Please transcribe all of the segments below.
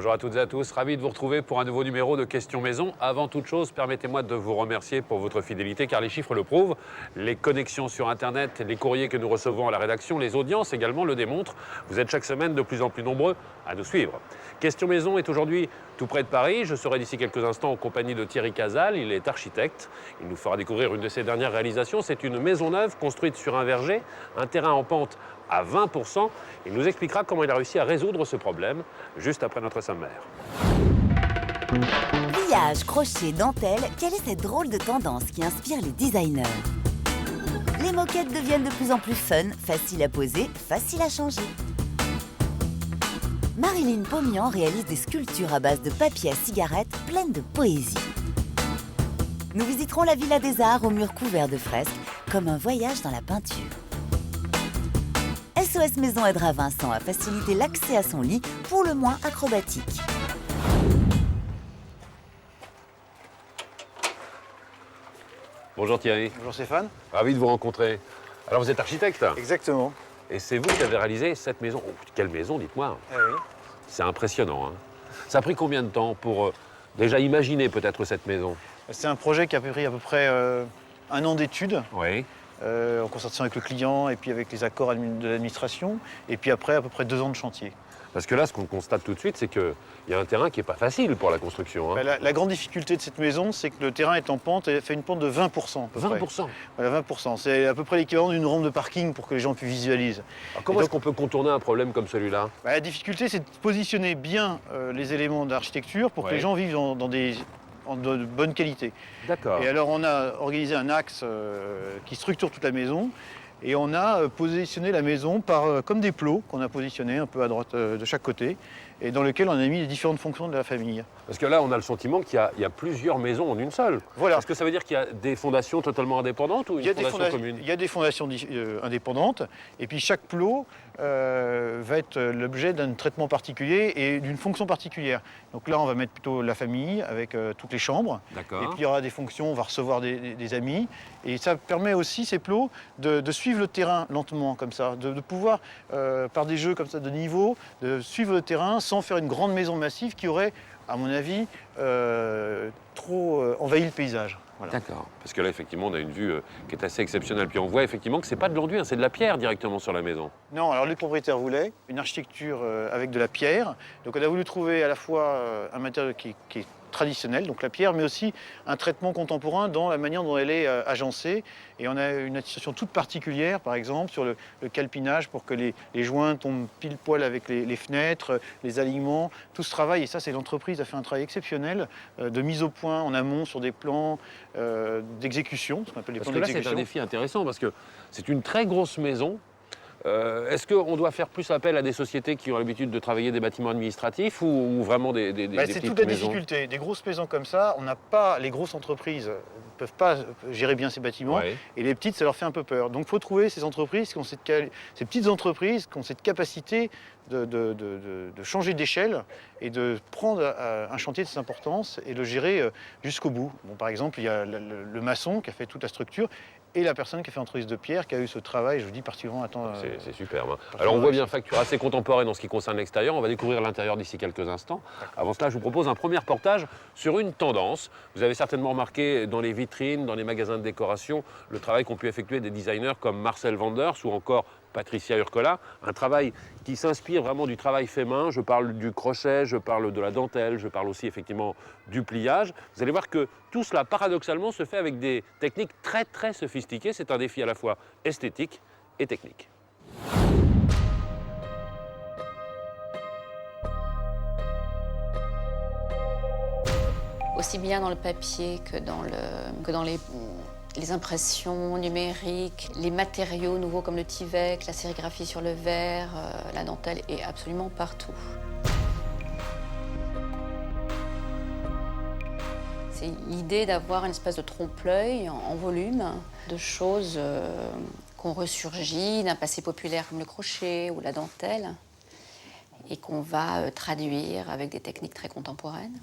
Bonjour à toutes et à tous, ravi de vous retrouver pour un nouveau numéro de Questions Maison. Avant toute chose, permettez-moi de vous remercier pour votre fidélité, car les chiffres le prouvent. Les connexions sur Internet, les courriers que nous recevons à la rédaction, les audiences également le démontrent. Vous êtes chaque semaine de plus en plus nombreux à nous suivre. Questions Maison est aujourd'hui tout près de Paris. Je serai d'ici quelques instants en compagnie de Thierry Casal. Il est architecte. Il nous fera découvrir une de ses dernières réalisations. C'est une maison neuve construite sur un verger, un terrain en pente à 20%. Il nous expliquera comment il a réussi à résoudre ce problème juste après notre sommaire. Pliage, crochet, dentelle, quelle est cette drôle de tendance qui inspire les designers? Les moquettes deviennent de plus en plus fun, faciles à poser, faciles à changer. Marilyn Pomian réalise des sculptures à base de papier à cigarette pleines de poésie. Nous visiterons la Villa des Arts aux murs couverts de fresques, comme un voyage dans la peinture. SOS Maison aidera Vincent à faciliter l'accès à son lit, pour le moins acrobatique. Bonjour Thierry. Bonjour Stéphane. Ravi de vous rencontrer. Alors vous êtes architecte Exactement. et c'est vous qui avez réalisé cette maison. Oh, quelle maison, dites-moi. Ah oui. C'est impressionnant, hein. Ça a pris combien de temps pour déjà imaginer peut-être cette maison? C'est un projet qui a pris à peu près un an d'études, Oui. en concertation avec le client et puis avec les accords de l'administration, et puis après à peu près 2 ans de chantier. Parce que là, ce qu'on constate tout de suite, c'est qu'il y a un terrain qui n'est pas facile pour la construction, hein. La grande difficulté de cette maison, c'est que le terrain est en pente et fait une pente de 20% à peu près. 20%. Voilà, 20%. C'est à peu près l'équivalent d'une rampe de parking pour que les gens puissent visualiser. Alors, comment Et est-ce qu'on peut contourner un problème comme celui-là? La difficulté, c'est de positionner bien les éléments d'architecture pour que Ouais. les gens vivent de bonne qualité. D'accord. Et alors on a organisé un axe qui structure toute la maison et on a positionné la maison comme des plots qu'on a positionnés un peu à droite de chaque côté et dans lesquels on a mis les différentes fonctions de la famille. Parce que là, on a le sentiment qu'il y a plusieurs maisons en une seule. Voilà. Est-ce que ça veut dire qu'il y a des fondations totalement indépendantes ou une fondation commune? Il y a des fondations indépendantes et puis chaque plot va être l'objet d'un traitement particulier et d'une fonction particulière. Donc là, on va mettre plutôt la famille avec toutes les chambres. D'accord. Et puis il y aura des fonctions, on va recevoir des amis. Et ça permet aussi, ces plots, de suivre le terrain lentement, comme ça, de pouvoir, par des jeux comme ça de niveau, de suivre le terrain sans faire une grande maison massive qui aurait, à mon avis, trop envahi le paysage. Voilà. D'accord. Parce que là, effectivement, on a une vue qui est assez exceptionnelle. Puis on voit effectivement que c'est pas de l'enduit, hein, c'est de la pierre directement sur la maison. Non, alors les propriétaires voulaient une architecture avec de la pierre. Donc on a voulu trouver à la fois un matériau qui est traditionnel, donc la pierre, mais aussi un traitement contemporain dans la manière dont elle est agencée. Et on a une attestation toute particulière, par exemple, sur le calpinage pour que les joints tombent pile poil avec les fenêtres, les alignements, tout ce travail. Et ça, c'est l'entreprise a fait un travail exceptionnel de mise au point en amont sur des plans d'exécution, ce qu'on appelle les Parce plans que là, c'est un d'exécution. défi intéressant parce que c'est une très grosse maison. Est-ce qu'on doit faire plus appel à des sociétés qui ont l'habitude de travailler des bâtiments administratifs ou vraiment des C'est petites toute la maisons? difficulté. Des grosses maisons comme ça, on n'a pas, les grosses entreprises ne peuvent pas gérer bien ces bâtiments. Ouais. Et les petites, ça leur fait un peu peur. Donc il faut trouver ces entreprises, ces petites entreprises qui ont cette capacité de changer d'échelle et de prendre un chantier de cette importance et le gérer jusqu'au bout. Bon, par exemple, il y a le maçon qui a fait toute la structure et la personne qui a fait l'entreprise de pierre qui a eu ce travail, je vous dis, particulièrement C'est superbe, hein. Alors on voit bien facture assez contemporaine en ce qui concerne l'extérieur. On va découvrir l'intérieur d'ici quelques instants. Avant cela, je vous propose un premier reportage sur une tendance. Vous avez certainement remarqué dans les vitrines, dans les magasins de décoration, le travail qu'ont pu effectuer des designers comme Marcel Wanders ou encore Patricia Urcola, un travail qui s'inspire vraiment du travail fait main. Je parle du crochet, je parle de la dentelle, je parle aussi effectivement du pliage. Vous allez voir que tout cela, paradoxalement, se fait avec des techniques très très sophistiquées. C'est un défi à la fois esthétique et technique. Aussi bien dans le papier que dans les impressions numériques, les matériaux nouveaux comme le Tyvek, la sérigraphie sur le verre, la dentelle est absolument partout. C'est l'idée d'avoir une espèce de trompe-l'œil en volume de choses qu'on ressurgit d'un passé populaire comme le crochet ou la dentelle et qu'on va traduire avec des techniques très contemporaines.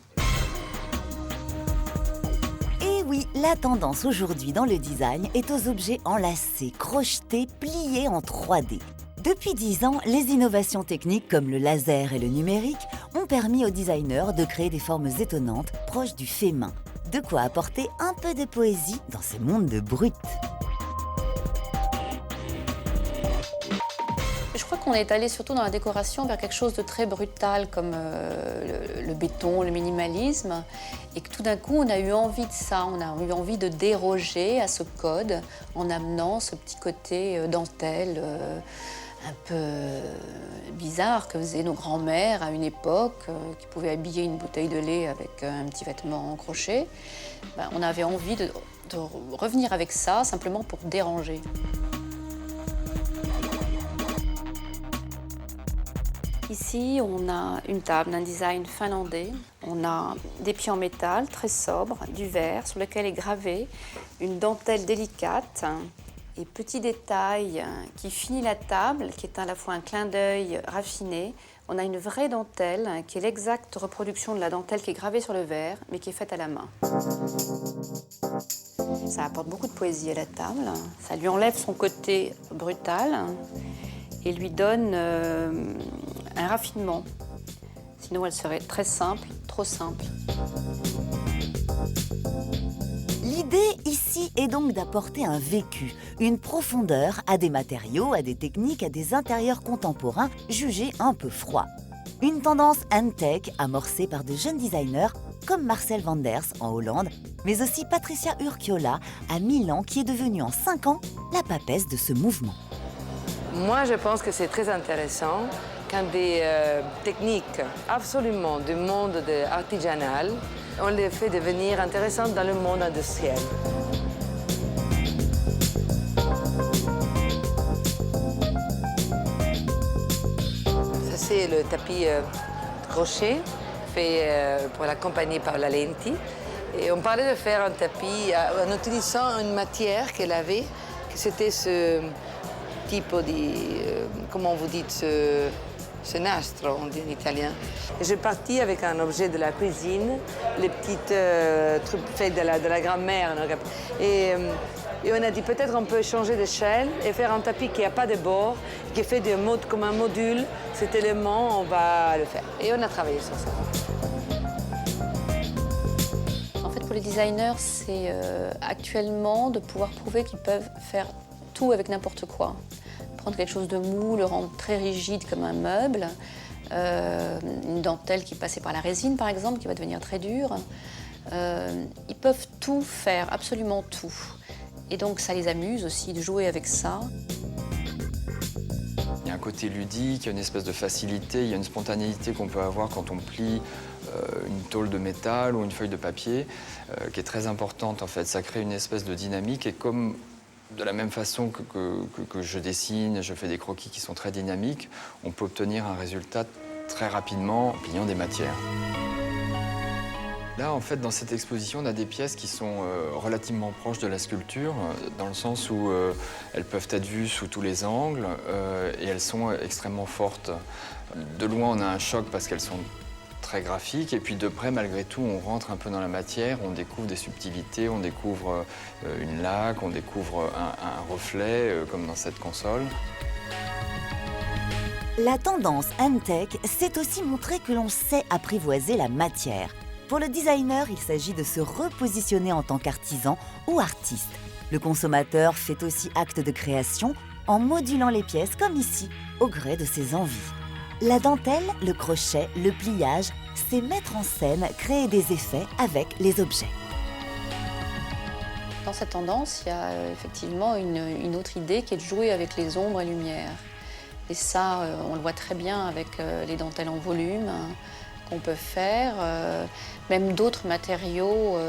Et oui, la tendance aujourd'hui dans le design est aux objets enlacés, crochetés, pliés en 3D. Depuis 10 ans, les innovations techniques comme le laser et le numérique ont permis aux designers de créer des formes étonnantes, proches du fait main. De quoi apporter un peu de poésie dans ce monde de brut. Je crois qu'on est allé surtout dans la décoration vers quelque chose de très brutal comme le béton, le minimalisme, et que tout d'un coup on a eu envie de ça, on a eu envie de déroger à ce code en amenant ce petit côté dentelle un peu bizarre que faisaient nos grands-mères à une époque, qui pouvaient habiller une bouteille de lait avec un petit vêtement en crochet. Ben, on avait envie de revenir avec ça simplement pour déranger. Ici, on a une table d'un design finlandais. On a des pieds en métal très sobres, du verre sur lequel est gravée une dentelle délicate. Et petit détail qui finit la table, qui est à la fois un clin d'œil raffiné, on a une vraie dentelle qui est l'exacte reproduction de la dentelle qui est gravée sur le verre, mais qui est faite à la main. Ça apporte beaucoup de poésie à la table. Ça lui enlève son côté brutal et lui donne un raffinement. Sinon, elle serait très simple, trop simple. L'idée ici est donc d'apporter un vécu, une profondeur à des matériaux, à des techniques, à des intérieurs contemporains jugés un peu froids. Une tendance hand-tech amorcée par de jeunes designers comme Marcel Vanders en Hollande, mais aussi Patricia Urquiola à Milan qui est devenue en 5 ans la papesse de ce mouvement. Moi, je pense que c'est très intéressant quand des techniques absolument du monde artisanal, on les fait devenir intéressantes dans le monde industriel. Ça, c'est le tapis crochet fait pour la compagnie Paola-Lenti. Et on parlait de faire un tapis en utilisant une matière qu'elle avait, que c'était ce type de, comment vous dites, ce nastro, on dit en italien. Et j'ai parti avec un objet de la cuisine, les petites trucs faits de la grand-mère. Et on a dit peut-être on peut changer d'échelle et faire un tapis qui n'a pas de bord, qui est fait comme un module. Cet élément, on va le faire. Et on a travaillé sur ça. En fait, pour les designers, c'est actuellement de pouvoir prouver qu'ils peuvent faire tout avec n'importe quoi. Prendre quelque chose de mou, le rendre très rigide comme un meuble, une dentelle qui passait par la résine par exemple, qui va devenir très dure. Ils peuvent tout faire, absolument tout. Et donc ça les amuse aussi de jouer avec ça. Il y a un côté ludique, il y a une espèce de facilité, il y a une spontanéité qu'on peut avoir quand on plie une tôle de métal ou une feuille de papier, qui est très importante en fait. Ça crée une espèce de dynamique et comme de la même façon que je dessine, je fais des croquis qui sont très dynamiques, on peut obtenir un résultat très rapidement en pliant des matières. Là, en fait, dans cette exposition, on a des pièces qui sont relativement proches de la sculpture, dans le sens où elles peuvent être vues sous tous les angles et elles sont extrêmement fortes. De loin, on a un choc parce qu'elles sont très graphique, et puis de près, malgré tout, on rentre un peu dans la matière, on découvre des subtilités, on découvre une laque, on découvre un reflet, comme dans cette console. La tendance hand-tech, c'est aussi montrer que l'on sait apprivoiser la matière. Pour le designer, il s'agit de se repositionner en tant qu'artisan ou artiste. Le consommateur fait aussi acte de création en modulant les pièces, comme ici, au gré de ses envies. La dentelle, le crochet, le pliage, c'est mettre en scène, créer des effets avec les objets. Dans cette tendance, il y a effectivement une autre idée qui est de jouer avec les ombres et lumières. Et ça, on le voit très bien avec les dentelles en volume qu'on peut faire, même d'autres matériaux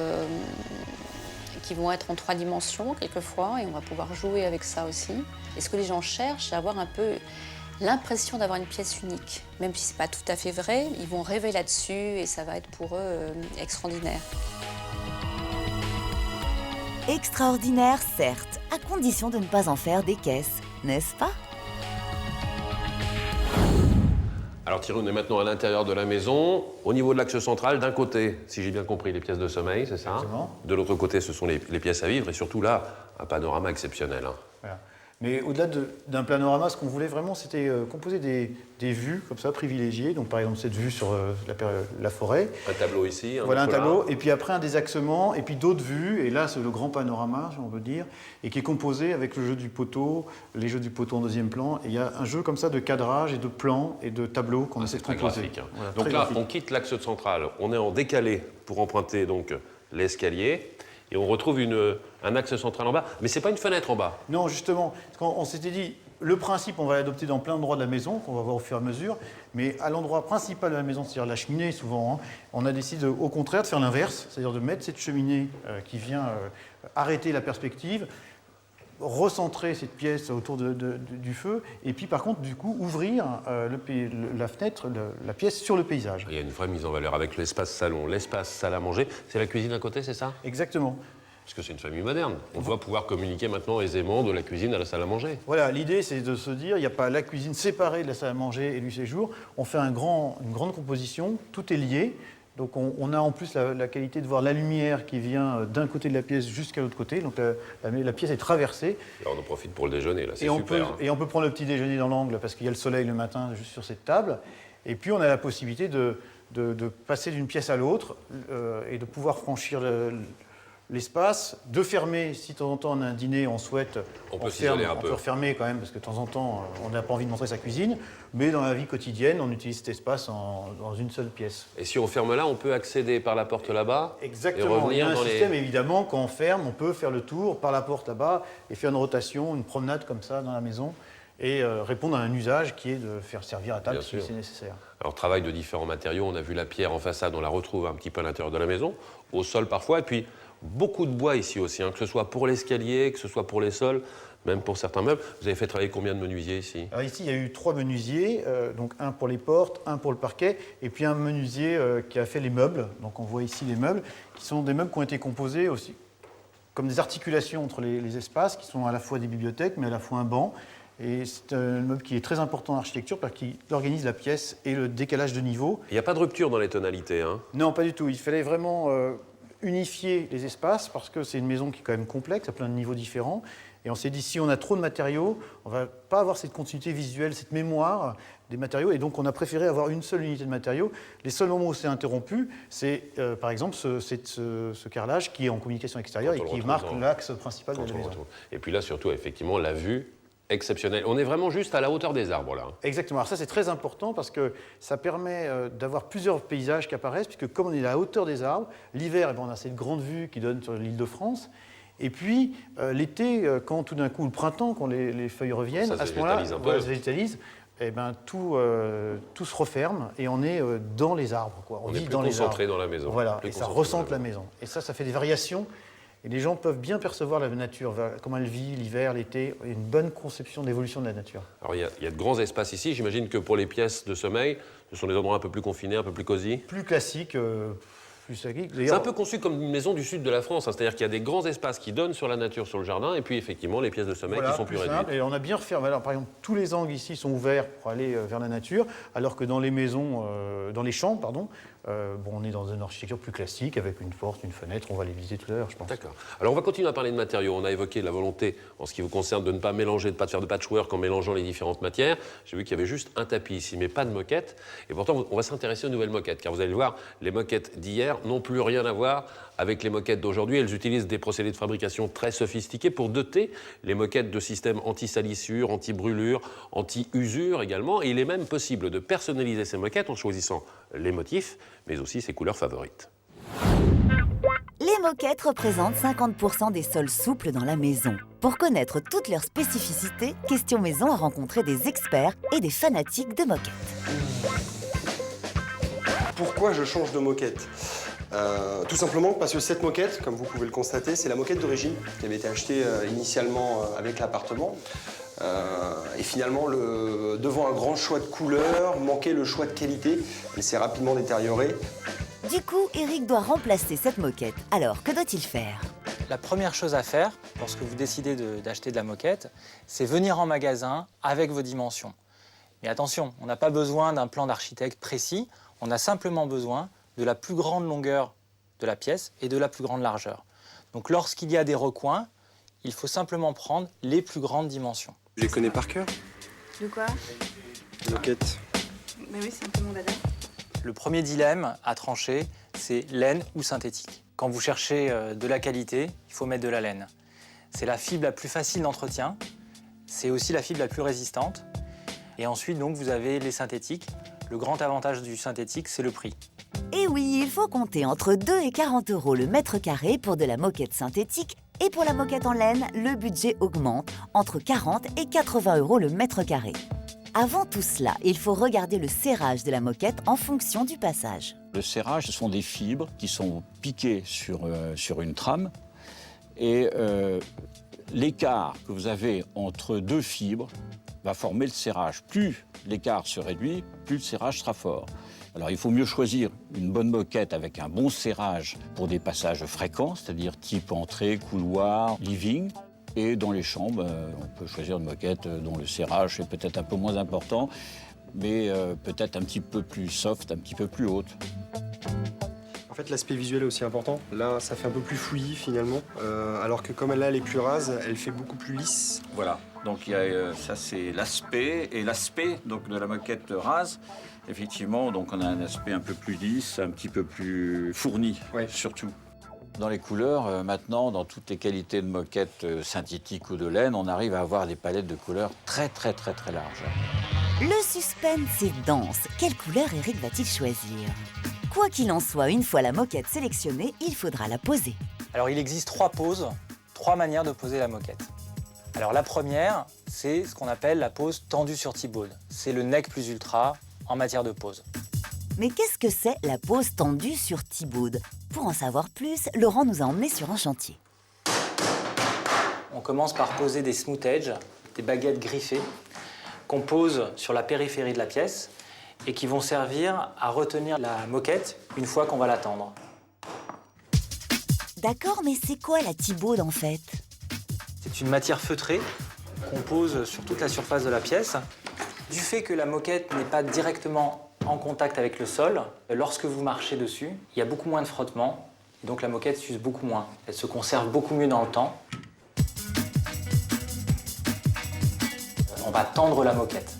qui vont être en 3 dimensions quelquefois, et on va pouvoir jouer avec ça aussi. Et ce que les gens cherchent, c'est avoir un peu l'impression d'avoir une pièce unique. Même si ce n'est pas tout à fait vrai, ils vont rêver là-dessus et ça va être pour eux extraordinaire. Extraordinaire, certes, à condition de ne pas en faire des caisses, n'est-ce pas? Alors Thierry, on est maintenant à l'intérieur de la maison. Au niveau de l'axe central, d'un côté, si j'ai bien compris, les pièces de sommeil, c'est ça? Exactement. De l'autre côté, ce sont les pièces à vivre et surtout là, un panorama exceptionnel. Hein. Voilà. Mais au-delà d'un panorama, ce qu'on voulait vraiment, c'était composer des vues comme ça, privilégiées. Donc par exemple, cette vue sur la forêt. Un tableau ici, Voilà un autre là. tableau, et puis après un désaxement, et puis d'autres vues, et là c'est le grand panorama, si on veut dire, et qui est composé avec le jeu du poteau, les jeux du poteau en deuxième plan, et il y a un jeu comme ça de cadrage et de plans et de tableaux qu'on essaie de Très composer. graphique. Hein. Voilà, Donc très là, graphique. on quitte l'axe central, on est en décalé pour emprunter donc l'escalier, et on retrouve un axe central en bas. Mais c'est pas une fenêtre en bas. Non, justement, on s'était dit, le principe, on va l'adopter dans plein d'endroits de la maison, qu'on va voir au fur et à mesure, mais à l'endroit principal de la maison, c'est-à-dire la cheminée, souvent, hein, on a décidé au contraire de faire l'inverse, c'est-à-dire de mettre cette cheminée qui vient arrêter la perspective, recentrer cette pièce autour du feu, et puis par contre, du coup, ouvrir la fenêtre, la pièce sur le paysage. Il y a une vraie mise en valeur avec l'espace salon, l'espace salle à manger. C'est la cuisine à côté, c'est ça? Exactement. Parce que c'est une famille moderne. On doit pouvoir communiquer maintenant aisément de la cuisine à la salle à manger. Voilà, l'idée c'est de se dire, il n'y a pas la cuisine séparée de la salle à manger et du séjour, on fait une grande composition, tout est lié. Donc on a en plus la qualité de voir la lumière qui vient d'un côté de la pièce jusqu'à l'autre côté. Donc la pièce est traversée. Là, on en profite pour le déjeuner, là, c'est Et super. on peut prendre le petit déjeuner dans l'angle parce qu'il y a le soleil le matin juste sur cette table. Et puis on a la possibilité de passer d'une pièce à l'autre et de pouvoir franchir l'espace, de fermer, si de temps en temps on a un dîner, on souhaite, On peut s'isoler un on peu. peut refermer quand même, parce que de temps en temps, on n'a pas envie de montrer sa cuisine, mais dans la vie quotidienne, on utilise cet espace dans une seule pièce. Et si on ferme là, on peut accéder par la porte là-bas. Exactement, et il y a revenir un dans système, les... évidemment, quand on ferme, on peut faire le tour par la porte là-bas et faire une rotation, une promenade comme ça dans la maison, et répondre à un usage qui est de faire servir à table Bien si sûr. c'est nécessaire. Alors, travail de différents matériaux. On a vu la pierre en façade, on la retrouve un petit peu à l'intérieur de la maison, au sol parfois, et puis beaucoup de bois ici aussi, hein, que ce soit pour l'escalier, que ce soit pour les sols, même pour certains meubles. Vous avez fait travailler combien de menuisiers ici? Alors ici, il y a eu 3 menuisiers, donc un pour les portes, un pour le parquet, et puis un menuisier qui a fait les meubles. Donc on voit ici les meubles, qui sont des meubles qui ont été composés aussi comme des articulations entre les espaces, qui sont à la fois des bibliothèques, mais à la fois un banc. Et c'est un meuble qui est très important en architecture parce qu'il organise la pièce et le décalage de niveau. Il n'y a pas de rupture dans les tonalités, hein? Non, pas du tout. Il fallait vraiment unifier les espaces parce que c'est une maison qui est quand même complexe, à plein de niveaux différents. Et on s'est dit, si on a trop de matériaux, on ne va pas avoir cette continuité visuelle, cette mémoire des matériaux. Et donc, on a préféré avoir une seule unité de matériaux. Les seuls moments où c'est interrompu, c'est par exemple ce carrelage qui est en communication extérieure et qui marque l'axe principal de la maison. Et puis là, surtout, effectivement, la vue exceptionnelle. On est vraiment juste à la hauteur des arbres, là. Exactement. Alors ça, c'est très important parce que ça permet d'avoir plusieurs paysages qui apparaissent, puisque comme on est à la hauteur des arbres, l'hiver, on a cette grande vue qui donne sur l'île de France. Et puis, l'été, quand tout d'un coup, le printemps, quand les feuilles reviennent, à ce moment-là, ça se végétalise, eh ben, tout se referme et on est dans les arbres, quoi. On vit est plus dans les concentré arbres. dans la maison. Voilà, Plus et ça concentré ressente dans la maison. Et ça fait des variations. Et les gens peuvent bien percevoir la nature, comment elle vit, l'hiver, l'été. Il y a une bonne conception de l'évolution de la nature. Alors, il y a de grands espaces ici. J'imagine que pour les pièces de sommeil, ce sont des endroits un peu plus confinés, un peu plus cosy. Plus classique, plus sympathique. C'est un peu conçu comme une maison du sud de la France, hein. C'est-à-dire qu'il y a des grands espaces qui donnent sur la nature, sur le jardin, et puis effectivement les pièces de sommeil qui sont plus réduites. Simple. Et on a bien refermé. Alors, par exemple, tous les angles ici sont ouverts pour aller vers la nature, alors que dans les maisons, dans les chambres, pardon, on est dans une architecture plus classique, avec une porte, une fenêtre. On va les visiter tout à l'heure, je pense. D'accord. Alors on va continuer à parler de matériaux. On a évoqué la volonté, en ce qui vous concerne, de ne pas mélanger, de ne pas faire de patchwork en mélangeant les différentes matières. J'ai vu qu'il y avait juste un tapis ici, mais pas de moquette. Et pourtant, on va s'intéresser aux nouvelles moquettes, car vous allez le voir, les moquettes d'hier n'ont plus rien à voir avec les moquettes d'aujourd'hui. Elles utilisent des procédés de fabrication très sophistiqués pour doter les moquettes de systèmes anti-salissure, anti-brûlure, anti-usure également. Et il est même possible de personnaliser ces moquettes en choisissant les motifs, mais aussi ses couleurs favorites. Les moquettes représentent 50% des sols souples dans la maison. Pour connaître toutes leurs spécificités, Question Maison a rencontré des experts et des fanatiques de moquettes. Pourquoi je change de moquette ? Tout simplement parce que cette moquette, comme vous pouvez le constater, c'est la moquette d'origine qui avait été achetée initialement avec l'appartement. Et finalement, devant un grand choix de couleurs, manquait le choix de qualité. Elle s'est rapidement détériorée. Du coup, Eric doit remplacer cette moquette. Alors, que doit-il faire ? La première chose à faire, lorsque vous décidez d'acheter de la moquette, c'est venir en magasin avec vos dimensions. Mais attention, on n'a pas besoin d'un plan d'architecte précis, on a simplement besoin de la plus grande longueur de la pièce et de la plus grande largeur. Donc lorsqu'il y a des recoins, il faut simplement prendre les plus grandes dimensions. Je les connais par cœur, De quoi? les moquettes. Mais oui, c'est un peu mon dada. Le premier dilemme à trancher, c'est laine ou synthétique. Quand vous cherchez de la qualité, il faut mettre de la laine. C'est la fibre la plus facile d'entretien, c'est aussi la fibre la plus résistante. Et ensuite, donc, vous avez les synthétiques. Le grand avantage du synthétique, c'est le prix. Et oui, il faut compter entre 2 et 40 € le mètre carré pour de la moquette synthétique. Et pour la moquette en laine, le budget augmente entre 40 et 80 € le mètre carré. Avant tout cela, il faut regarder le serrage de la moquette en fonction du passage. Le serrage, ce sont des fibres qui sont piquées sur une trame. Et l'écart que vous avez entre deux fibres va former le serrage. Plus l'écart se réduit, plus le serrage sera fort. Alors il faut mieux choisir une bonne moquette avec un bon serrage pour des passages fréquents, c'est-à-dire type entrée, couloir, living. Et dans les chambres, on peut choisir une moquette dont le serrage est peut-être un peu moins important, mais peut-être un petit peu plus soft, un petit peu plus haute. En fait, l'aspect visuel est aussi important. Là, ça fait un peu plus fouillis finalement, alors que comme là, elle est plus rase, elle fait beaucoup plus lisse. Voilà, donc ça c'est l'aspect, et l'aspect donc, de la moquette rase, effectivement, donc on a un aspect un peu plus lisse, un petit peu plus fourni, surtout. Dans les couleurs, maintenant, dans toutes les qualités de moquette synthétique ou de laine, on arrive à avoir des palettes de couleurs très larges. Le suspense est dense. Quelle couleur Eric va-t-il choisir? Quoi qu'il en soit, une fois la moquette sélectionnée, il faudra la poser. Alors, il existe 3 poses, 3 manières de poser la moquette. Alors, la première, c'est ce qu'on appelle la pose tendue sur T-bone. C'est le nec plus ultra en matière de pose. Mais qu'est-ce que c'est la pose tendue sur T-bone? Pour en savoir plus, Laurent nous a emmenés sur un chantier. On commence par poser des smooth edge, des baguettes griffées, qu'on pose sur la périphérie de la pièce et qui vont servir à retenir la moquette une fois qu'on va la tendre. D'accord, mais c'est quoi la T-bone en fait? C'est une matière feutrée qu'on pose sur toute la surface de la pièce. Du fait que la moquette n'est pas directement en contact avec le sol, lorsque vous marchez dessus, il y a beaucoup moins de frottement, et donc la moquette s'use beaucoup moins. Elle se conserve beaucoup mieux dans le temps. On va tendre la moquette,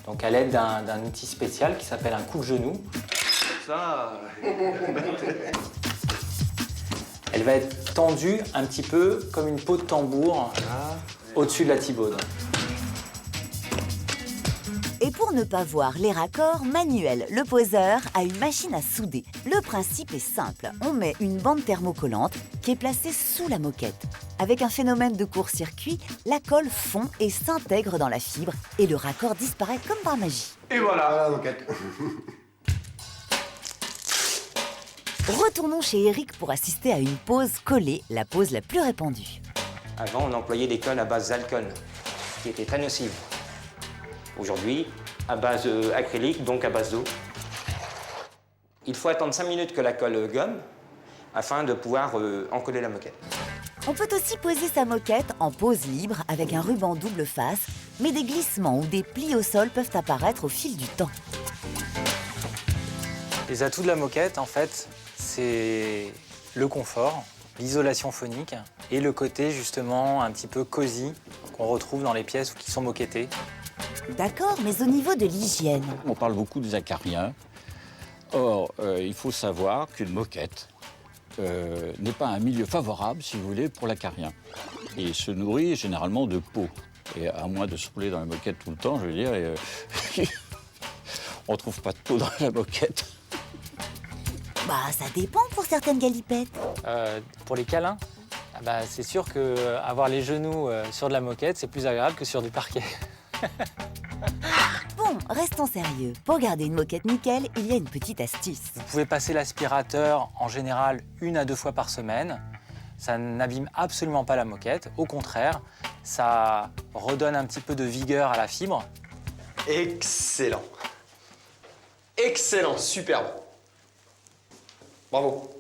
donc à l'aide d'un outil spécial qui s'appelle un coupe-genou. Elle va être tendue un petit peu comme une peau de tambour au-dessus de la T-bone. Et pour ne pas voir les raccords, Manuel, le poseur, a une machine à souder. Le principe est simple. On met une bande thermocollante qui est placée sous la moquette. Avec un phénomène de court-circuit, la colle fond et s'intègre dans la fibre et le raccord disparaît comme par magie. Et voilà la moquette. Retournons chez Eric pour assister à une pose collée, la pose la plus répandue. Avant, on employait des colles à base d'alcool, qui étaient très nocives. Aujourd'hui, à base acrylique, donc à base d'eau. Il faut attendre 5 minutes que la colle gomme afin de pouvoir encoller la moquette. On peut aussi poser sa moquette en pose libre avec un ruban double face, mais des glissements ou des plis au sol peuvent apparaître au fil du temps. Les atouts de la moquette, en fait, c'est le confort, l'isolation phonique et le côté justement un petit peu cosy qu'on retrouve dans les pièces qui sont moquettées. D'accord, mais au niveau de l'hygiène? On parle beaucoup des acariens. Or, il faut savoir qu'une moquette n'est pas un milieu favorable, si vous voulez, pour l'acarien. Et se nourrit généralement de peau. Et à moins de se rouler dans la moquette tout le temps, je veux dire, on ne trouve pas de peau dans la moquette. Bah, ça dépend pour certaines galipettes. Pour les câlins, c'est sûr qu'avoir les genoux sur de la moquette, c'est plus agréable que sur du parquet. Bon, restons sérieux. Pour garder une moquette nickel, il y a une petite astuce. Vous pouvez passer l'aspirateur en général 1 à 2 fois par semaine. Ça n'abîme absolument pas la moquette. Au contraire, ça redonne un petit peu de vigueur à la fibre. Excellent. Excellent, superbe. Bravo.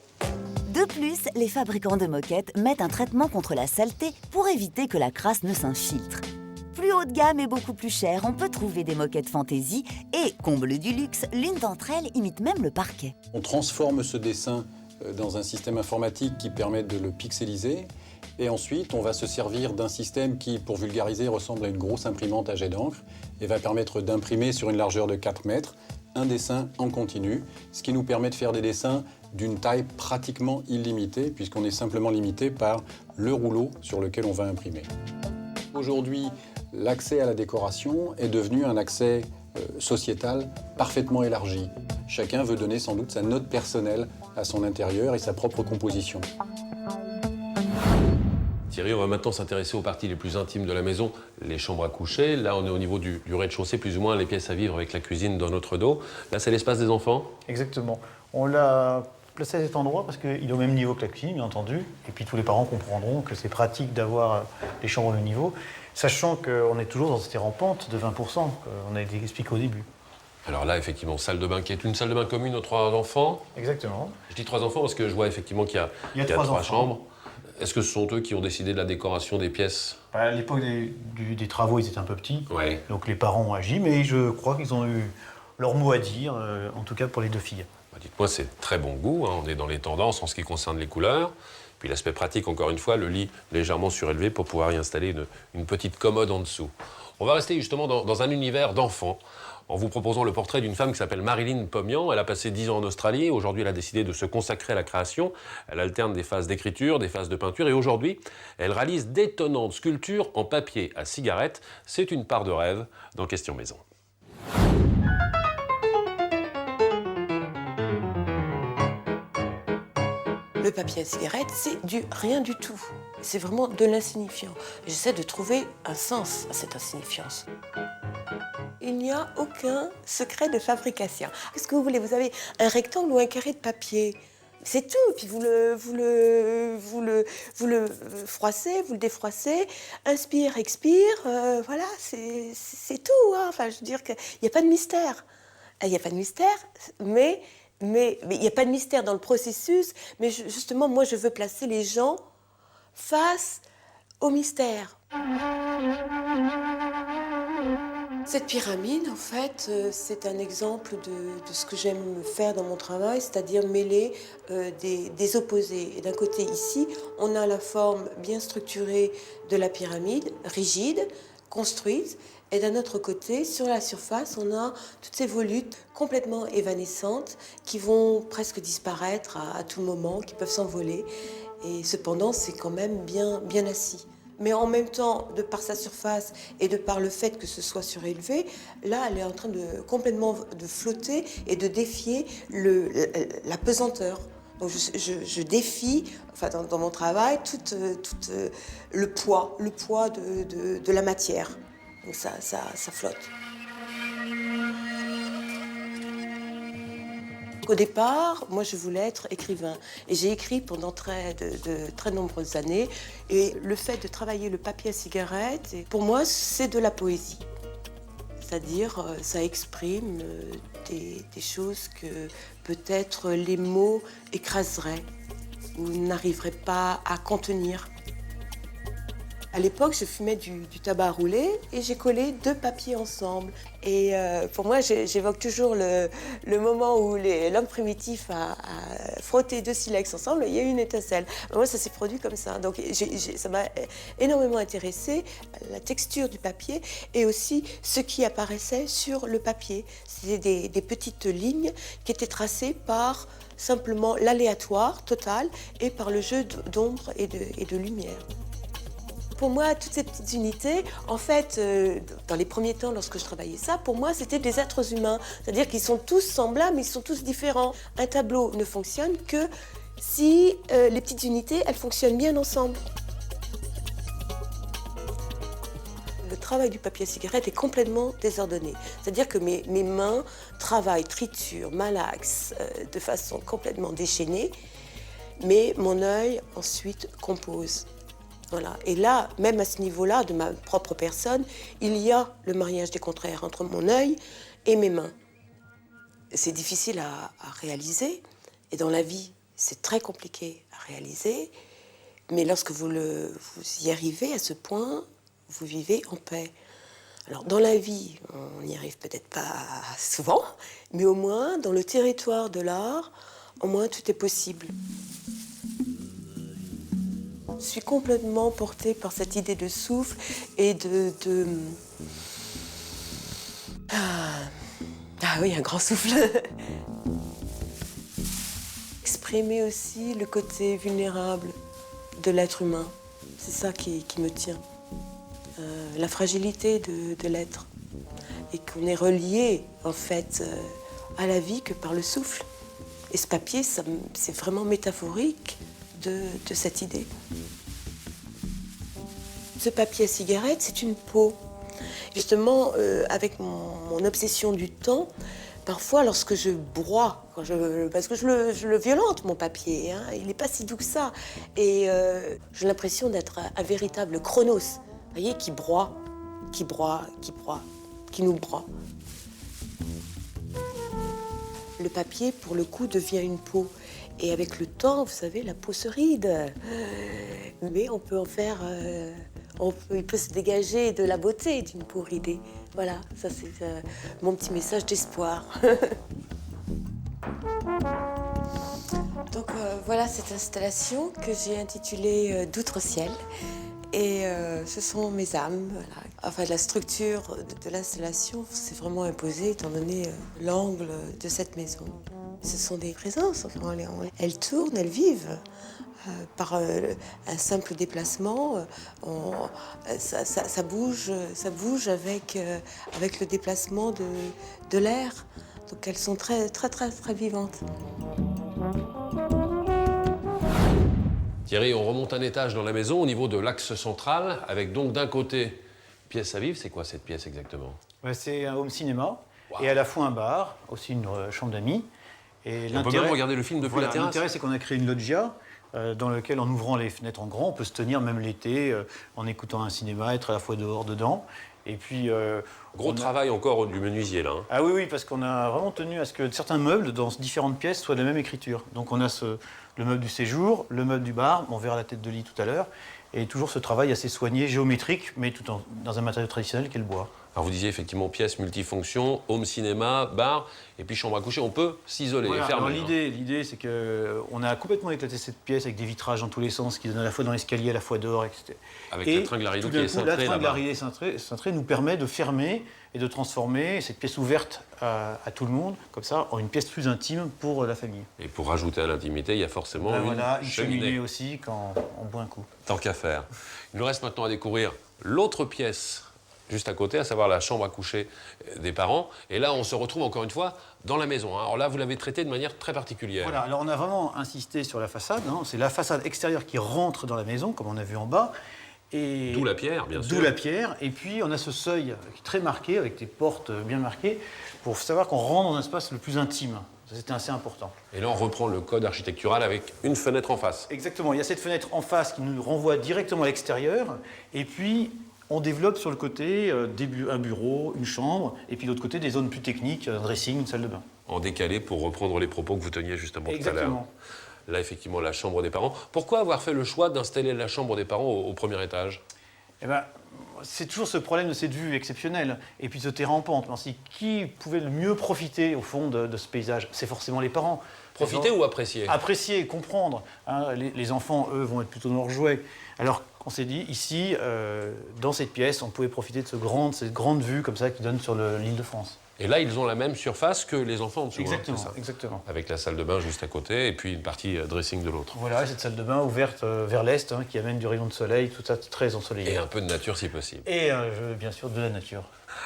De plus, les fabricants de moquettes mettent un traitement contre la saleté pour éviter que la crasse ne s'infiltre. Plus haut de gamme et beaucoup plus cher, on peut trouver des moquettes fantaisie et, comble du luxe, l'une d'entre elles imite même le parquet. On transforme ce dessin dans un système informatique qui permet de le pixeliser Et ensuite, on va se servir d'un système qui, pour vulgariser, ressemble à une grosse imprimante à jet d'encre et va permettre d'imprimer sur une largeur de 4 mètres un dessin en continu, ce qui nous permet de faire des dessins d'une taille pratiquement illimitée, puisqu'on est simplement limité par le rouleau sur lequel on va imprimer. Aujourd'hui, l'accès à la décoration est devenu un accès sociétal parfaitement élargi. Chacun veut donner sans doute sa note personnelle à son intérieur et sa propre composition. Thierry, on va maintenant s'intéresser aux parties les plus intimes de la maison, les chambres à coucher. Là, on est au niveau du rez-de-chaussée, plus ou moins les pièces à vivre avec la cuisine dans notre dos. Là, c'est l'espace des enfants. Exactement. On l'a placé à cet endroit parce qu'il est au même niveau que la cuisine, bien entendu. Et puis tous les parents comprendront que c'est pratique d'avoir les chambres au même niveau, sachant qu'on est toujours dans cette rampante de 20%, qu'on a expliqué au début. Alors là, effectivement, salle de bain qui est une salle de bain commune aux 3 enfants. Exactement. Je dis 3 enfants parce que je vois effectivement qu'il y a 3 chambres. Est-ce que ce sont eux qui ont décidé de la décoration des pièces? À l'époque des travaux, ils étaient un peu petits, ouais. Donc les parents ont agi, mais je crois qu'ils ont eu leur mot à dire, en tout cas pour les 2 filles. Bah, dites-moi, c'est très bon goût, hein. On est dans les tendances en ce qui concerne les couleurs. Puis l'aspect pratique, encore une fois, le lit légèrement surélevé pour pouvoir y installer une petite commode en dessous. On va rester justement dans un univers d'enfants, en vous proposant le portrait d'une femme qui s'appelle Marilyn Pomian. Elle a passé 10 ans en Australie. Aujourd'hui, elle a décidé de se consacrer à la création. Elle alterne des phases d'écriture, des phases de peinture. Et aujourd'hui, elle réalise d'étonnantes sculptures en papier à cigarette. C'est une part de rêve dans Question Maison. Le papier à cigarette, c'est du rien du tout. C'est vraiment de l'insignifiant. J'essaie de trouver un sens à cette insignifiance. Il n'y a aucun secret de fabrication. Qu'est-ce que vous voulez? Vous avez un rectangle ou un carré de papier. C'est tout. Puis vous le froissez, vous le défroissez, inspire, expire. Voilà, c'est tout. Hein. Enfin, je veux dire qu'il n'y a pas de mystère. Il n'y a pas de mystère, mais il n'y a pas de mystère dans le processus. Mais justement, moi, je veux placer les gens face au mystère. Cette pyramide, en fait, c'est un exemple de ce que j'aime faire dans mon travail, c'est-à-dire mêler des opposés. Et d'un côté, ici, on a la forme bien structurée de la pyramide, rigide, construite. Et d'un autre côté, sur la surface, on a toutes ces volutes complètement évanescentes qui vont presque disparaître à tout moment, qui peuvent s'envoler. Et cependant, c'est quand même bien assis. Mais en même temps, de par sa surface et de par le fait que ce soit surélevé, là, elle est en train de complètement de flotter et de défier la pesanteur. Donc je défie, enfin dans mon travail, tout le poids de la matière. Donc ça flotte. Au départ, moi, je voulais être écrivain. Et j'ai écrit pendant de très nombreuses années. Et le fait de travailler le papier à cigarette, pour moi, c'est de la poésie. C'est-à-dire, ça exprime des choses que peut-être les mots écraseraient ou n'arriveraient pas à contenir. À l'époque, je fumais du tabac roulé et j'ai collé 2 papiers ensemble. Et pour moi, j'évoque toujours le moment où l'homme primitif a frotté 2 silex ensemble, il y a eu une étincelle. Moi, ça s'est produit comme ça. Donc, ça m'a énormément intéressée, la texture du papier et aussi ce qui apparaissait sur le papier. C'était des petites lignes qui étaient tracées par simplement l'aléatoire total et par le jeu d'ombre et de lumière. Pour moi, toutes ces petites unités, en fait, dans les premiers temps, lorsque je travaillais ça, pour moi, c'était des êtres humains. C'est-à-dire qu'ils sont tous semblables, mais ils sont tous différents. Un tableau ne fonctionne que si les petites unités, elles fonctionnent bien ensemble. Le travail du papier à cigarette est complètement désordonné. C'est-à-dire que mes mains travaillent, triturent, malaxent de façon complètement déchaînée, mais mon œil, ensuite, compose. Voilà. Et là, même à ce niveau-là, de ma propre personne, il y a le mariage des contraires entre mon œil et mes mains. C'est difficile à réaliser, et dans la vie, c'est très compliqué à réaliser, mais lorsque vous y arrivez à ce point, vous vivez en paix. Alors, dans la vie, on n'y arrive peut-être pas souvent, mais au moins, dans le territoire de l'art, au moins, tout est possible. Je suis complètement portée par cette idée de souffle et Ah oui, un grand souffle. Exprimer aussi le côté vulnérable de l'être humain. C'est ça qui me tient. La fragilité de l'être. Et qu'on est relié, en fait, à la vie que par le souffle. Et ce papier, c'est vraiment métaphorique de cette idée. Ce papier à cigarette, c'est une peau. Justement, avec mon obsession du temps, parfois, lorsque je broie, parce que je le violente, mon papier, hein, il n'est pas si doux que ça. Et j'ai l'impression d'être un véritable chronos, vous voyez, qui broie, qui nous broie. Le papier, pour le coup, devient une peau. Et avec le temps, vous savez, la peau se ride. Mais on peut en faire... il peut se dégager de la beauté d'une peau ridée. Voilà, ça c'est mon petit message d'espoir. Donc voilà cette installation que j'ai intitulée D'outre-ciel. Et ce sont mes âmes. Voilà. Enfin, la structure de l'installation s'est vraiment imposée étant donné l'angle de cette maison. Ce sont des présences, enfin, elles tournent, elles vivent. Par un simple déplacement, ça bouge avec le déplacement de l'air. Donc elles sont très vivantes. Thierry, on remonte un étage dans la maison au niveau de l'axe central, avec donc d'un côté pièce à vivre. C'est quoi cette pièce exactement? C'est un home cinéma, wow. Et à la fois un bar, aussi une chambre d'amis. Et on peut même regarder le film depuis la terrasse. L'intérêt, c'est qu'on a créé une loggia dans laquelle, en ouvrant les fenêtres en grand, on peut se tenir même l'été, en écoutant un cinéma, être à la fois dehors, dedans. Et puis, gros travail encore du menuisier, là. Hein. Ah oui, parce qu'on a vraiment tenu à ce que certains meubles dans différentes pièces soient de la même écriture. Donc on a le meuble du séjour, le meuble du bar, on verra la tête de lit tout à l'heure, et toujours ce travail assez soigné, géométrique, mais tout dans un matériau traditionnel qu'est le bois. Alors vous disiez effectivement pièce multifonction, home cinéma, bar, et puis chambre à coucher, on peut s'isoler et fermer. L'idée, c'est qu'on a complètement éclaté cette pièce avec des vitrages dans tous les sens, qui donnent à la fois dans l'escalier, à la fois dehors, etc. Avec la tringle à rideau qui est cintrée là-bas. La tringle à rideau cintrée nous permet de fermer et de transformer cette pièce ouverte à tout le monde, comme ça, en une pièce plus intime pour la famille. Et pour rajouter à l'intimité, il y a forcément une cheminée aussi quand on boit un coup. Tant qu'à faire. Il nous reste maintenant à découvrir l'autre pièce juste à côté, à savoir la chambre à coucher des parents. Et là, on se retrouve encore une fois dans la maison. Alors là, vous l'avez traité de manière très particulière. Voilà, alors on a vraiment insisté sur la façade. Hein. C'est la façade extérieure qui rentre dans la maison, comme on a vu en bas. D'où la pierre, bien sûr. D'où la pierre. Et puis, on a ce seuil très marqué, avec des portes bien marquées, pour savoir qu'on rentre dans un espace le plus intime. C'était assez important. Et là, on reprend le code architectural avec une fenêtre en face. Exactement. Il y a cette fenêtre en face qui nous renvoie directement à l'extérieur. Et puis, on développe sur le côté un bureau, une chambre, et puis de l'autre côté des zones plus techniques, un dressing, une salle de bain. En décalé pour reprendre les propos que vous teniez justement tout à l'heure. Exactement. Là, effectivement, la chambre des parents. Pourquoi avoir fait le choix d'installer la chambre des parents au premier étage? Eh ben, c'est toujours ce problème de cette vue exceptionnelle, et puis ce terrain en pente. Qui pouvait le mieux profiter, au fond, de ce paysage? C'est forcément les parents. Profiter ou apprécier? Apprécier, comprendre. Hein, les enfants, eux, vont être plutôt dans leurs jouets. Alors, on s'est dit, ici, dans cette pièce, on pouvait profiter de cette grande vue comme ça qui donne sur l'île de France. Et là, ils ont la même surface que les enfants en dessous. Exactement, hein, exactement. Avec la salle de bain juste à côté et puis une partie dressing de l'autre. Voilà, cette salle de bain ouverte vers l'est, hein, qui amène du rayon de soleil, tout ça très ensoleillé. Et un peu de nature si possible. Et bien sûr de la nature.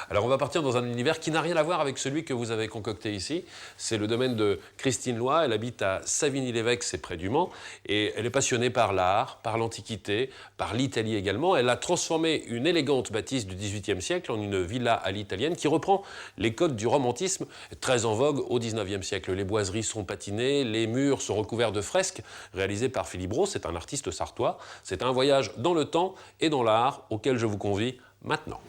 Alors on va partir dans un univers qui n'a rien à voir avec celui que vous avez concocté ici. C'est le domaine de Christine Loy. Elle habite à Savigny-l'Évêque, c'est près du Mans. Et elle est passionnée par l'art, par l'Antiquité, par l'Italie également. Elle a transformé une élégante bâtisse du XVIIIe siècle en une villa à l'italienne qui reprend les codes du romantisme très en vogue au XIXe siècle. Les boiseries sont patinées, les murs sont recouverts de fresques réalisées par Philippe Brault. C'est un artiste sartois. C'est un voyage dans le temps et dans l'art auquel je vous convie maintenant.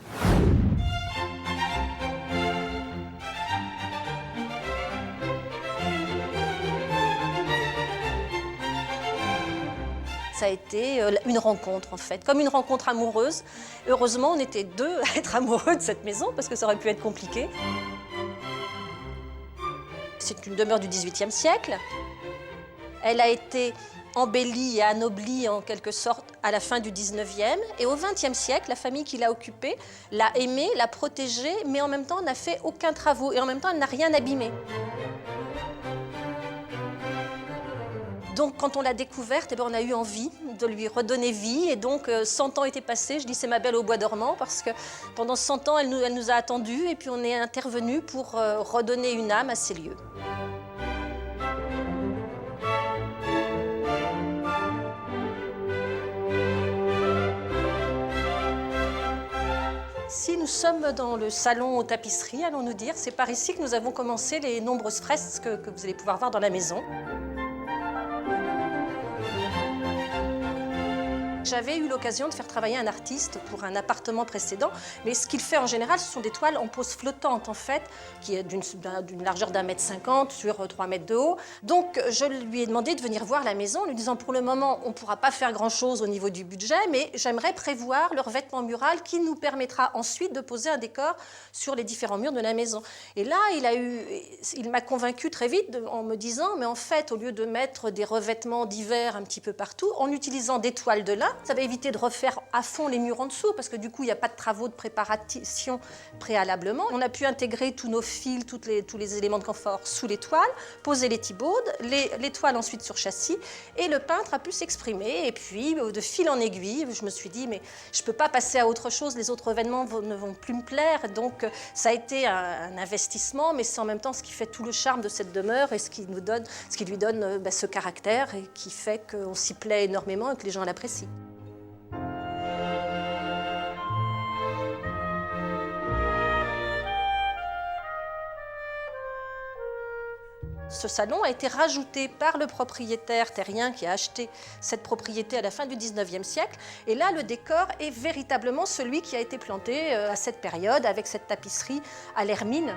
Ça a été une rencontre en fait, comme une rencontre amoureuse. Heureusement, on était deux à être amoureux de cette maison parce que ça aurait pu être compliqué. C'est une demeure du XVIIIe siècle. Elle a été embelli et anobli en quelque sorte à la fin du 19e. Et au 20e siècle, la famille qui l'a occupé l'a aimé, l'a protégé, mais en même temps n'a fait aucun travaux et en même temps elle n'a rien abîmé. Donc quand on l'a découverte, eh bien, on a eu envie de lui redonner vie. Et donc 100 ans étaient passés, je dis c'est ma belle au bois dormant, parce que pendant 100 ans, elle nous a attendus et puis on est intervenu pour redonner une âme à ces lieux. Ici, nous sommes dans le salon aux tapisseries, allons-nous dire. C'est par ici que nous avons commencé les nombreuses fresques que vous allez pouvoir voir dans la maison. J'avais eu l'occasion de faire travailler un artiste pour un appartement précédent, mais ce qu'il fait en général, ce sont des toiles en pose flottante, en fait, qui est d'une largeur d'1,50 m sur 3 mètres de haut. Donc, je lui ai demandé de venir voir la maison, en lui disant, pour le moment, on ne pourra pas faire grand-chose au niveau du budget, mais j'aimerais prévoir le revêtement mural qui nous permettra ensuite de poser un décor sur les différents murs de la maison. Et là, il m'a convaincu très vite en me disant, mais en fait, au lieu de mettre des revêtements divers un petit peu partout, en utilisant des toiles de lin, ça va éviter de refaire à fond les murs en dessous, parce que du coup, il n'y a pas de travaux de préparation préalablement. On a pu intégrer tous nos fils, tous les éléments de confort sous les toiles, poser les thibaudes, les toiles ensuite sur châssis, et le peintre a pu s'exprimer. Et puis, de fil en aiguille, je me suis dit, mais je ne peux pas passer à autre chose, les autres événements ne vont plus me plaire. Donc, ça a été un investissement, mais c'est en même temps ce qui fait tout le charme de cette demeure et ce qui lui donne ce caractère et qui fait qu'on s'y plaît énormément et que les gens l'apprécient. Ce salon a été rajouté par le propriétaire terrien qui a acheté cette propriété à la fin du 19e siècle. Et là, le décor est véritablement celui qui a été planté à cette période avec cette tapisserie à l'hermine.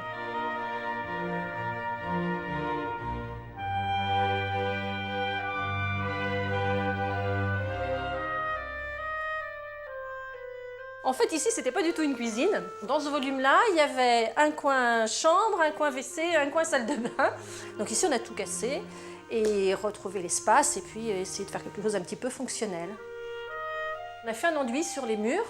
En fait, ici, c'était pas du tout une cuisine. Dans ce volume-là, il y avait un coin chambre, un coin WC, un coin salle de bain. Donc ici, on a tout cassé et retrouvé l'espace et puis essayer de faire quelque chose d'un petit peu fonctionnel. On a fait un enduit sur les murs,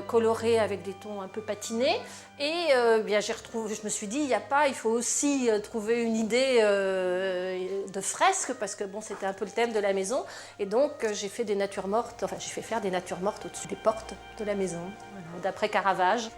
coloré avec des tons un peu patinés. Et bien, je me suis dit, il faut aussi trouver une idée de fresque, parce que bon, c'était un peu le thème de la maison. Et donc, j'ai fait des natures mortes, j'ai fait faire des natures mortes au-dessus des portes de la maison, voilà, d'après Caravage.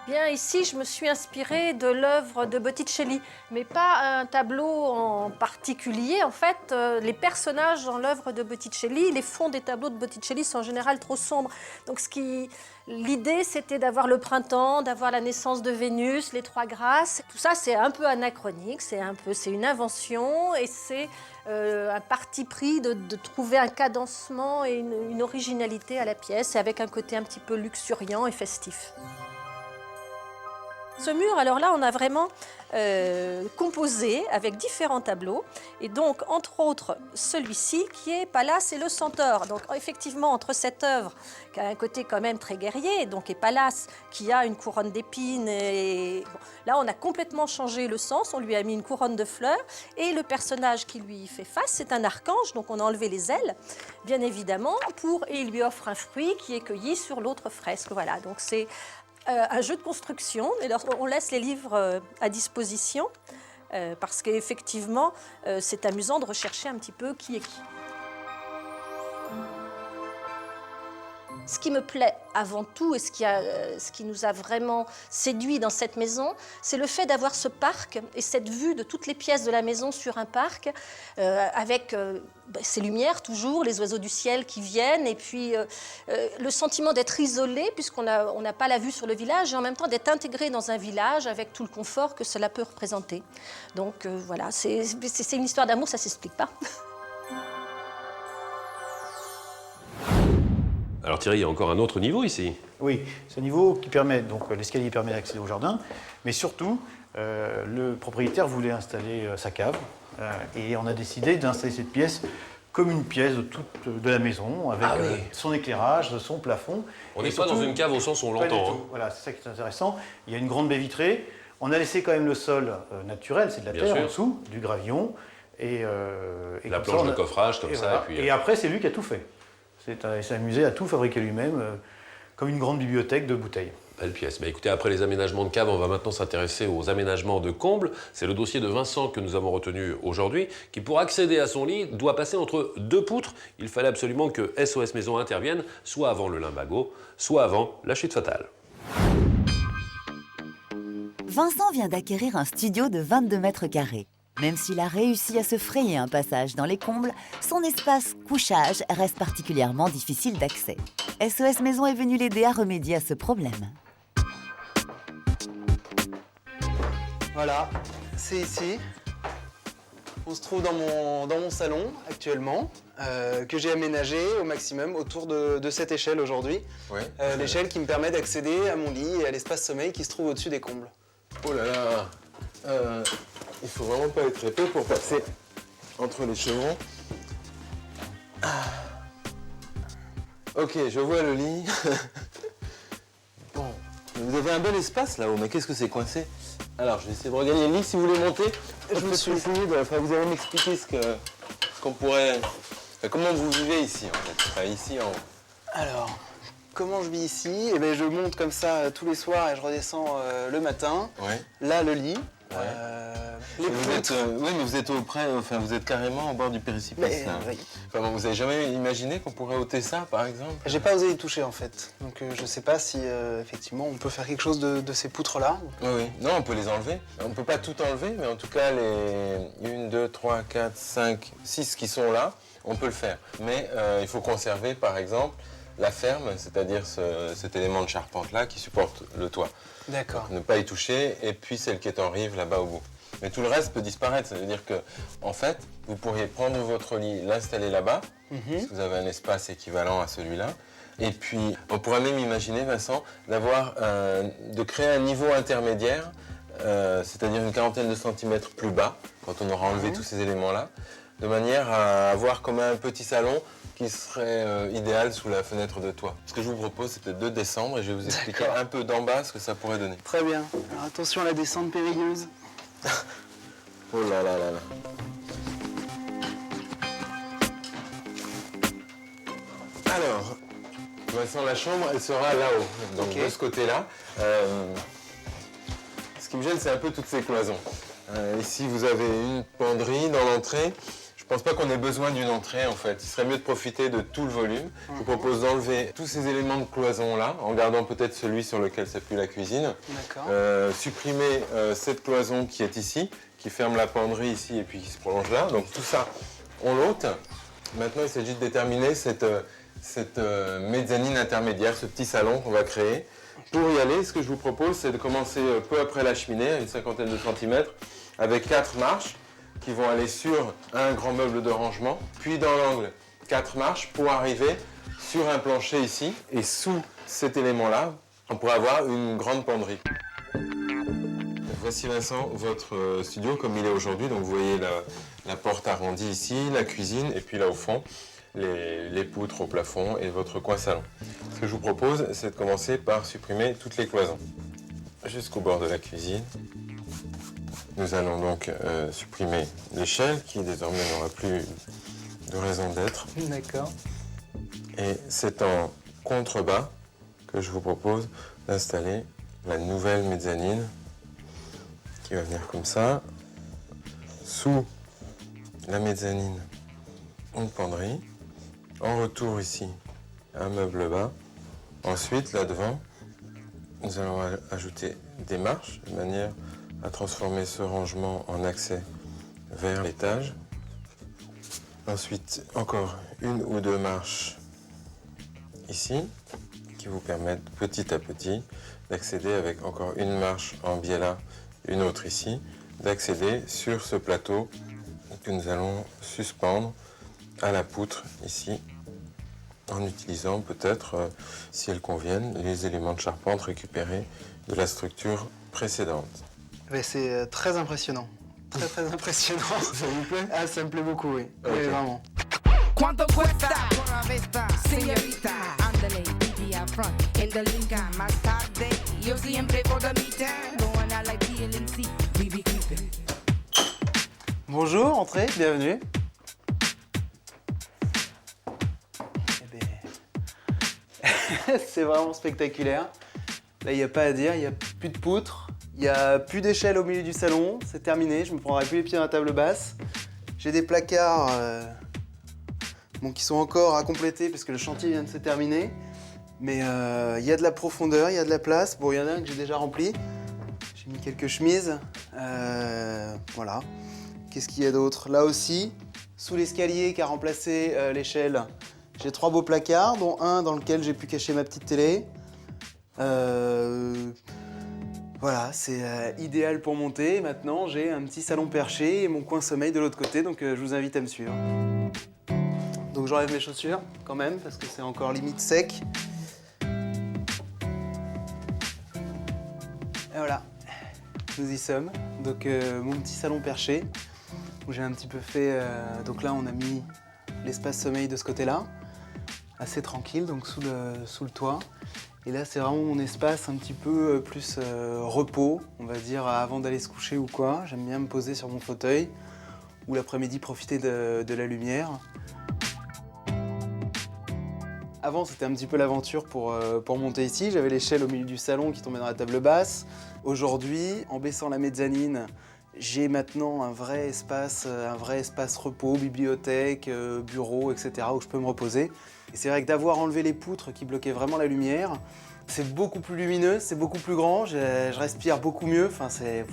Bien, ici, je me suis inspirée de l'œuvre de Botticelli, mais pas un tableau en particulier. En fait, les personnages dans l'œuvre de Botticelli, les fonds des tableaux de Botticelli sont en général trop sombres. Donc, l'idée, c'était d'avoir le printemps, d'avoir la naissance de Vénus, les trois grâces. Tout ça, c'est un peu anachronique, c'est une invention et c'est un parti pris de trouver un cadencement et une originalité à la pièce, avec un côté un petit peu luxuriant et festif. Ce mur, alors là, on a vraiment composé avec différents tableaux. Et donc, entre autres, celui-ci qui est Pallas et le Centaure. Donc, effectivement, entre cette œuvre qui a un côté quand même très guerrier, donc, et Pallas qui a une couronne d'épines. Bon, là, on a complètement changé le sens. On lui a mis une couronne de fleurs. Et le personnage qui lui fait face, c'est un archange. Donc, on a enlevé les ailes, bien évidemment, et il lui offre un fruit qui est cueilli sur l'autre fresque. Voilà, donc c'est un jeu de construction. Et alors, on laisse les livres à disposition parce qu'effectivement, c'est amusant de rechercher un petit peu qui est qui. Ce qui me plaît avant tout et ce qui nous a vraiment séduit dans cette maison, c'est le fait d'avoir ce parc et cette vue de toutes les pièces de la maison sur un parc avec ces lumières toujours, les oiseaux du ciel qui viennent et puis le sentiment d'être isolé puisqu'on n'a pas la vue sur le village et en même temps d'être intégré dans un village avec tout le confort que cela peut représenter. Donc voilà, c'est une histoire d'amour, ça ne s'explique pas. Alors Thierry, il y a encore un autre niveau ici. Oui, ce niveau qui permet, donc l'escalier permet d'accéder au jardin, mais surtout, le propriétaire voulait installer sa cave et on a décidé d'installer cette pièce comme une pièce de la maison, avec son éclairage, son plafond. On n'est pas dans une cave au sens où on l'entend. Hein. Voilà, c'est ça qui est intéressant. Il y a une grande baie vitrée. On a laissé quand même le sol naturel, c'est de la terre en dessous, du gravillon. Et la planche de coffrage, comme ça. Voilà. Et après, c'est lui qui a tout fait. Il s'est amusé à tout fabriquer lui-même, comme une grande bibliothèque de bouteilles. Belle pièce. Bah, écoutez, après les aménagements de cave, on va maintenant s'intéresser aux aménagements de combles. C'est le dossier de Vincent que nous avons retenu aujourd'hui, qui pour accéder à son lit doit passer entre deux poutres. Il fallait absolument que SOS Maison intervienne, soit avant le limbago, soit avant la chute fatale. Vincent vient d'acquérir un studio de 22 mètres carrés. Même s'il a réussi à se frayer un passage dans les combles, son espace couchage reste particulièrement difficile d'accès. SOS Maison est venu l'aider à remédier à ce problème. Voilà, c'est ici. On se trouve dans mon salon actuellement, que j'ai aménagé au maximum autour de cette échelle aujourd'hui. Ouais. L'échelle qui me permet d'accéder à mon lit et à l'espace sommeil qui se trouve au-dessus des combles. Oh là là, il faut vraiment pas être épais pour passer entre les chevrons. Ok, je vois le lit. Bon, vous avez un bel espace là-haut, mais qu'est-ce que c'est coincé? Alors, je vais essayer de regagner le lit si vous voulez monter. Je me suis fluide, enfin, vous allez m'expliquer ce qu'on pourrait... Enfin, comment vous vivez ici, en fait, enfin, ici en haut. Alors, comment je vis ici? Eh bien, je monte comme ça tous les soirs et je redescends le matin. Ouais. Là, le lit. Ouais. Oui, mais vous êtes enfin, vous êtes carrément au bord du précipice. Là. Oui. Enfin, bon, vous avez jamais imaginé qu'on pourrait ôter ça, par exemple? J'ai pas osé y toucher en fait, donc je sais pas si effectivement on peut faire quelque chose de ces poutres-là. Oui, oui. Non, on peut les enlever. On peut pas tout enlever, mais en tout cas les 1, 2, 3, 4, 5, 6 qui sont là, on peut le faire. Mais il faut conserver, par exemple, la ferme, c'est-à-dire cet élément de charpente-là qui supporte le toit. D'accord. Ne pas y toucher, et puis celle qui est en rive là-bas au bout. Mais tout le reste peut disparaître, ça veut dire que, en fait, vous pourriez prendre votre lit, l'installer là-bas, si vous avez un espace équivalent à celui-là. Et puis, on pourrait même imaginer, Vincent, de créer un niveau intermédiaire, c'est-à-dire une quarantaine de centimètres plus bas, quand on aura enlevé tous ces éléments-là, de manière à avoir comme un petit salon qui serait idéal sous la fenêtre de toit. Ce que je vous propose, c'est peut-être de descendre et je vais vous expliquer un peu d'en bas ce que ça pourrait donner. Très bien. Alors attention à la descente périlleuse. Oh là là là là. Alors, Vincent, la chambre, elle sera là-haut, donc de ce côté-là. Ce qui me gêne, c'est un peu toutes ces cloisons. Ici, vous avez une penderie dans l'entrée. Je pense pas qu'on ait besoin d'une entrée, en fait. Il serait mieux de profiter de tout le volume. Je vous propose d'enlever tous ces éléments de cloison-là, en gardant peut-être celui sur lequel s'appuie la cuisine. D'accord. Supprimer cette cloison qui est ici, qui ferme la penderie ici et puis qui se prolonge là. Donc tout ça, on l'ôte. Maintenant, il s'agit de déterminer cette mezzanine intermédiaire, ce petit salon qu'on va créer. Pour y aller, ce que je vous propose, c'est de commencer peu après la cheminée, à une cinquantaine de centimètres, avec 4 marches qui vont aller sur un grand meuble de rangement, puis dans l'angle 4 marches pour arriver sur un plancher ici. Et sous cet élément-là, on pourrait avoir une grande penderie. Voici, Vincent, votre studio comme il est aujourd'hui. Donc vous voyez la porte arrondie ici, la cuisine, et puis là au fond, les poutres au plafond et votre coin salon. Ce que je vous propose, c'est de commencer par supprimer toutes les cloisons jusqu'au bord de la cuisine. Nous allons donc supprimer l'échelle qui désormais n'aura plus de raison d'être. D'accord. Et c'est en contrebas que je vous propose d'installer la nouvelle mezzanine qui va venir comme ça. Sous la mezzanine, une penderie. En retour ici, un meuble bas. Ensuite, là devant, nous allons ajouter des marches de manière à transformer ce rangement en accès vers l'étage. Ensuite, encore une ou deux marches ici, qui vous permettent petit à petit d'accéder avec encore une marche en biais là, une autre ici, d'accéder sur ce plateau que nous allons suspendre à la poutre ici En utilisant peut-être, si elles conviennent, les éléments de charpente récupérés de la structure précédente. C'est très impressionnant. Très impressionnant. Ça vous plaît? Ah, ça me plaît beaucoup, oui. Okay. Oui, vraiment. ¿Cuánto cuesta? Por vista, señorita. Ándale, baby, up front. En the Lincoln, más tarde. Yo siempre por the meantime. Going out like PLNC. We be creeping. Bonjour, entrez, bienvenue. C'est vraiment spectaculaire. Là, il n'y a pas à dire, il n'y a plus de poutres, il n'y a plus d'échelle au milieu du salon, c'est terminé, je ne me prendrai plus les pieds dans la table basse. J'ai des placards qui sont encore à compléter parce que le chantier vient de se terminer. Mais il y a de la profondeur, il y a de la place. Bon, il y en a un que j'ai déjà rempli. J'ai mis quelques chemises. Voilà. Qu'est-ce qu'il y a d'autre? Là aussi, sous l'escalier qui a remplacé l'échelle, j'ai 3 beaux placards, dont un dans lequel j'ai pu cacher ma petite télé. Voilà, c'est idéal pour monter. Maintenant, j'ai un petit salon perché et mon coin sommeil de l'autre côté, donc je vous invite à me suivre. Donc j'enlève mes chaussures quand même, parce que c'est encore limite sec. Et voilà, nous y sommes. Donc mon petit salon perché, où j'ai un petit peu fait... donc là, on a mis l'espace sommeil de ce côté-là, assez tranquille, donc sous le toit. Et là, c'est vraiment mon espace un petit peu plus repos, on va dire, avant d'aller se coucher ou quoi. J'aime bien me poser sur mon fauteuil, ou l'après-midi profiter de la lumière. Avant, c'était un petit peu l'aventure pour monter ici. J'avais l'échelle au milieu du salon qui tombait dans la table basse. Aujourd'hui, en baissant la mezzanine, j'ai maintenant un vrai espace repos, bibliothèque, bureau, etc., où je peux me reposer. Et c'est vrai que d'avoir enlevé les poutres qui bloquaient vraiment la lumière, c'est beaucoup plus lumineux, c'est beaucoup plus grand, je respire beaucoup mieux. Enfin, c'est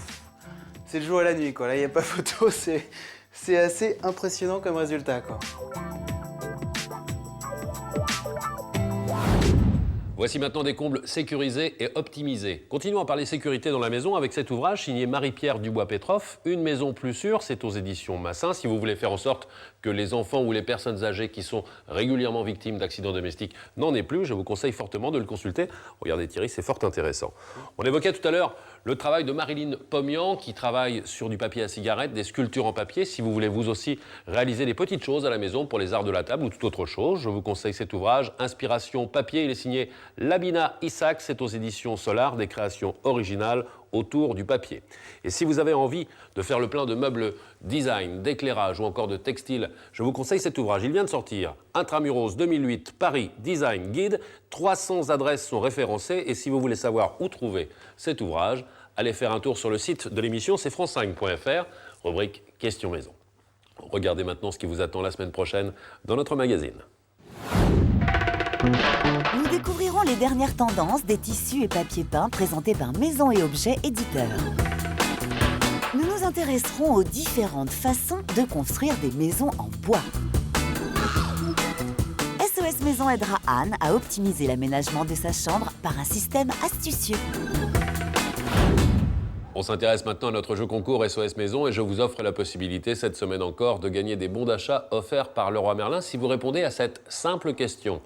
le jour et la nuit, quoi. Là, il n'y a pas photo, c'est assez impressionnant comme résultat, quoi. Voici maintenant des combles sécurisés et optimisés. Continuons à parler sécurité dans la maison avec cet ouvrage signé Marie-Pierre Dubois-Petroff, Une maison plus sûre, c'est aux éditions Massin. Si vous voulez faire en sorte que les enfants ou les personnes âgées qui sont régulièrement victimes d'accidents domestiques n'en aient plus, je vous conseille fortement de le consulter. Regardez Thierry, c'est fort intéressant. On évoquait tout à l'heure le travail de Marilyn Pomian qui travaille sur du papier à cigarette, des sculptures en papier. Si vous voulez vous aussi réaliser des petites choses à la maison pour les arts de la table ou toute autre chose, je vous conseille cet ouvrage, Inspiration papier. Il est signé Labina Isaac, c'est aux éditions Solar, des créations originales autour du papier. Et si vous avez envie de faire le plein de meubles design, d'éclairage ou encore de textile, je vous conseille cet ouvrage. Il vient de sortir, Intramuros 2008 Paris Design Guide. 300 adresses sont référencées et si vous voulez savoir où trouver cet ouvrage, allez faire un tour sur le site de l'émission, c'est france5.fr, rubrique Questions Maison. Regardez maintenant ce qui vous attend la semaine prochaine dans notre magazine. Nous découvrirons les dernières tendances des tissus et papiers peints présentés par Maison et Objets Éditeurs. Nous nous intéresserons aux différentes façons de construire des maisons en bois. SOS Maison aidera Anne à optimiser l'aménagement de sa chambre par un système astucieux. On s'intéresse maintenant à notre jeu concours SOS Maison et je vous offre la possibilité cette semaine encore de gagner des bons d'achat offerts par Leroy Merlin si vous répondez à cette simple question.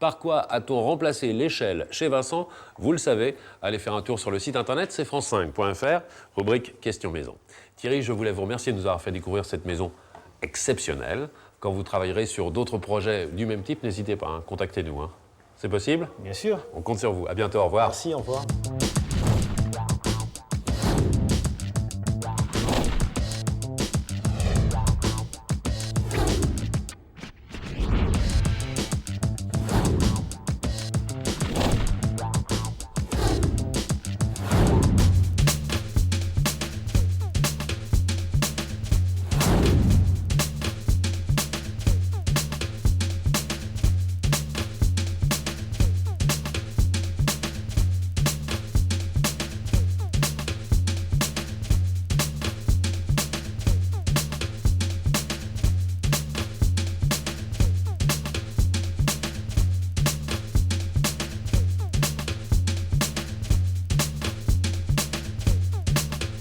Par quoi a-t-on remplacé l'échelle chez Vincent? Vous le savez, allez faire un tour sur le site internet, c'est france5.fr, rubrique Questions Maison. Thierry, je voulais vous remercier de nous avoir fait découvrir cette maison exceptionnelle. Quand vous travaillerez sur d'autres projets du même type, n'hésitez pas, contactez-nous. C'est possible? Bien sûr. On compte sur vous. À bientôt, au revoir. Merci, au revoir.